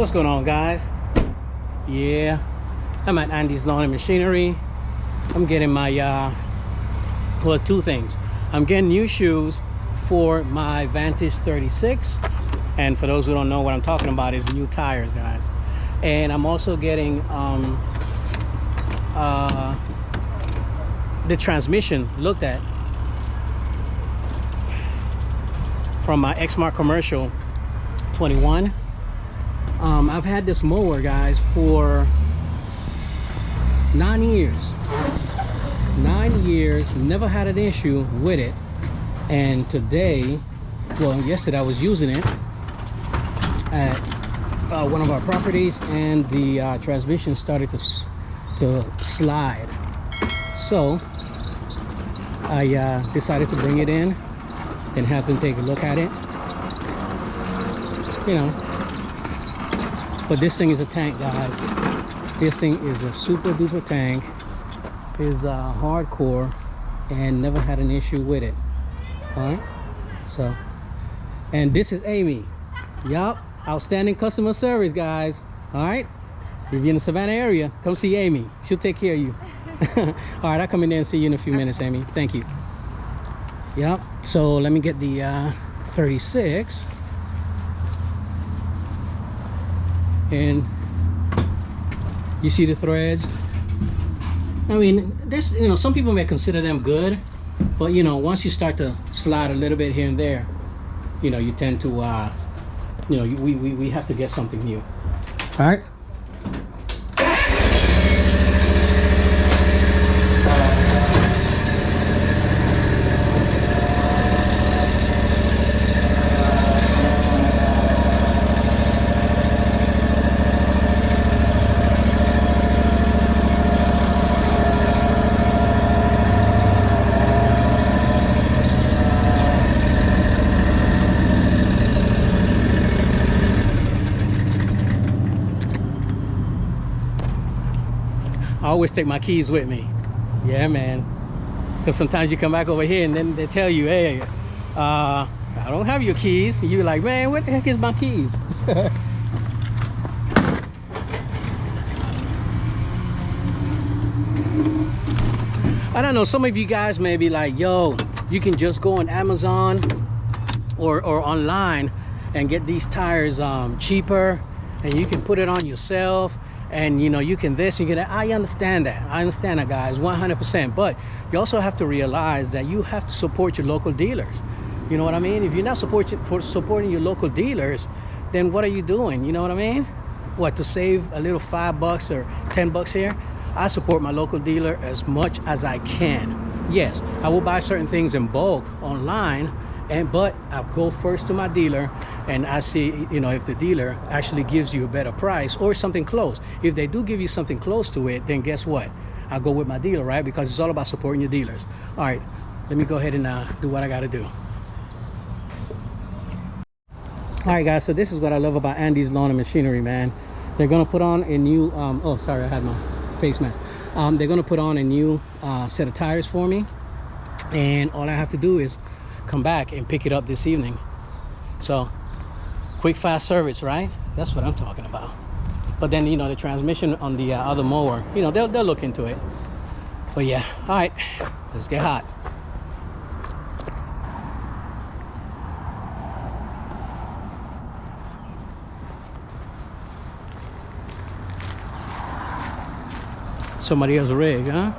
What's going on, guys? Yeah, I'm at Andy's Lawn and Machinery. I'm getting my well, two things. I'm getting new shoes for my Vantage 36, and for those who don't know what I'm talking about, is new tires, guys. And I'm also getting the transmission looked at from my Exmark commercial 21. I've had this mower, guys, for 9 years. 9 years, never had an issue with it. And today, well, yesterday I was using it at one of our properties, and the transmission started to slide. So I decided to bring it in and have them take a look at it. You know, but this thing is a tank, guys. This thing is a super duper tank. Is hardcore, and never had an issue with it. All right, so, and this is Amy. Yup, outstanding customer service, guys. All right, if you're in the Savannah area, come see Amy. She'll take care of you. All right, I'll come in there and see you in a few minutes, Amy. Thank you. Yep, so let me get the 36. And you see the threads. I mean, there's, you know, some people may consider them good, but you know, once you start to slide a little bit here and there, you know, you tend to you know, we have to get something new. All right. I always take my keys with me. Yeah, man. Because sometimes you come back over here and then they tell you, hey, I don't have your keys. And you're like, man, where the heck is my keys? I don't know, some of you guys may be like, yo, you can just go on Amazon or online and get these tires cheaper, and you can put it on yourself. And you know, you can this, you can that. I understand that, guys, 100%. But you also have to realize that you have to support your local dealers. You know what I mean? If you're not supporting your local dealers, then what are you doing? You know what I mean? What, to save a little $5 or $10 here? I support my local dealer as much as I can. Yes, I will buy certain things in bulk online, but I'll go first to my dealer, and I see, you know, if the dealer actually gives you a better price or something close. If they do give you something close to it, then guess what? I'll go with my dealer, right? Because it's all about supporting your dealers. All right, let me go ahead and do what I gotta do. All right, guys, so this is what I love about Andy's Lawn and Machinery, man. They're gonna put on a new, oh, sorry, I had my face mask. They're gonna put on a new set of tires for me. And all I have to do is come back and pick it up this evening. So quick, fast service, right? That's what I'm talking about. But then, you know, the transmission on the other mower, you know, they'll look into it. But yeah, all right, let's get hot. Somebody else's rig, huh?